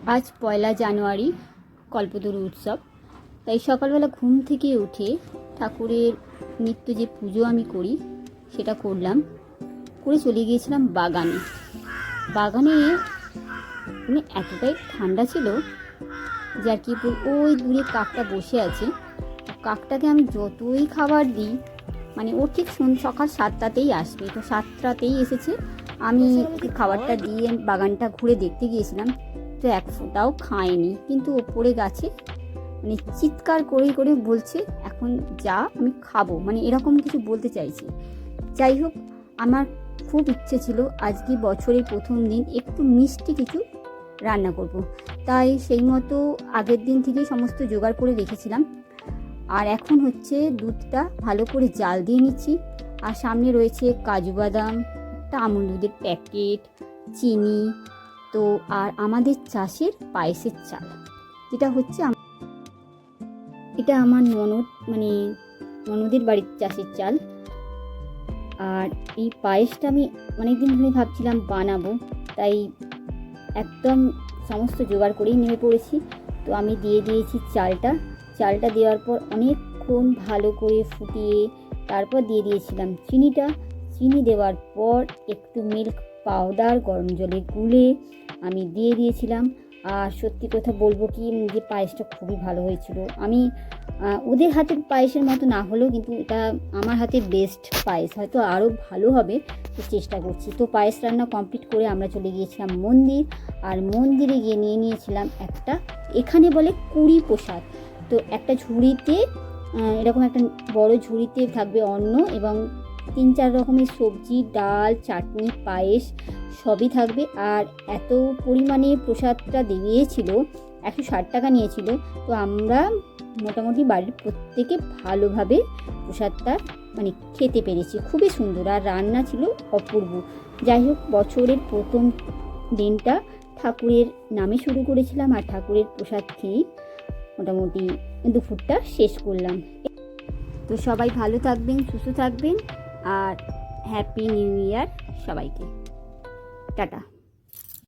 আজ 1লা জানুয়ারি কল্পতরু উৎসব। তাই সকালবেলা ঘুম থেকে উঠে ঠাকুরের নিত্য যে পুজো আমি করি সেটা করলাম, করে চলে গিয়েছিলাম বাগানে। বাগানে মানে এতটাই ঠান্ডা ছিল যে আর কি, ওই দূরে কাকটা বসে আছে। কাকটাকে আমি যতই খাবার দিই, মানে ও ঠিক সকাল 7টাতেই আসবে, তো 7টাতেই এসেছে। আমি খাবারটা দিয়ে বাগানটা ঘুরে দেখতে গিয়েছিলাম, তো এক ফোঁটাও খায়নি। কিন্তু ওপরে গাছে মানে চিৎকার করে করে বলছে এখন যা আমি খাবো, মানে এরকম কিছু বলতে চাইছে। যাই হোক, আমার খুব ইচ্ছে ছিল আজকে বছরের প্রথম দিন একটু মিষ্টি কিছু রান্না করব। তাই সেই মতো আগের দিন থেকেই সমস্ত জোগাড় করে রেখেছিলাম। আর এখন হচ্ছে দুধটা ভালো করে জাল দিয়ে নিচ্ছি। আর সামনে রয়েছে কাজু বাদাম, একটা আমুল দুধের প্যাকেট, চিনি, তো আর আমাদের চাষের পায়েসের চাল, যেটা হচ্ছে এটা আমার ননদের বাড়ির চাষের চাল। আর এই পায়েসটা আমি অনেকদিন ধরে ভাবছিলাম বানাবো, তাই একদম সমস্ত জোগাড় করেই নেমে পড়েছি। তো আমি দিয়ে দিয়েছি চালটা দেওয়ার পর অনেকক্ষণ ভালো করে ফুটিয়ে তারপর দিয়ে দিয়েছিলাম চিনি দেওয়ার পর একটু মিল্ক পাউডার গরম জলে গুলে আমি দিয়ে দিয়েছিলাম। আর সত্যি কথা বলবো কি, যে পায়েসটা খুবই ভালো হয়েছিল। আমি ওদের হাতের পায়েসের মতো না হলেও কিন্তু এটা আমার হাতের বেস্ট পায়েস, হয়তো আরও ভালো হবে, তো চেষ্টা করছি। তো পায়েস রান্না কমপ্লিট করে আমরা চলে গিয়েছিলাম মন্দির। আর মন্দিরে গিয়ে নিয়েছিলাম একটা, এখানে বলে কুড়ি প্রসাদ। তো একটা ঝুড়িতে এরকম একটা বড় ঝুড়িতে থাকবে অন্ন এবং 3-4 রকমের সবজি, ডাল, চাটনি, পায়েস সবই থাকবে। আর এত পরিমাণে প্রসাদটা দিয়েছিল, 160 টাকা নিয়েছিল। তো আমরা মোটামুটি বাড়ির প্রত্যেকে ভালোভাবে প্রসাদটা মানে খেতে পেরেছি। খুবই সুন্দর, আর রান্না ছিল অপূর্ব। যাই হোক, বছরের প্রথম দিনটা ঠাকুরের নামে শুরু করেছিলাম, আর ঠাকুরের প্রসাদ খেয়েই মোটামুটি দুপুরটা শেষ করলাম। তো সবাই ভালো থাকবেন, সুস্থ থাকবেন, আর হ্যাপি নিউ ইয়ার সবাইকে। টাটা।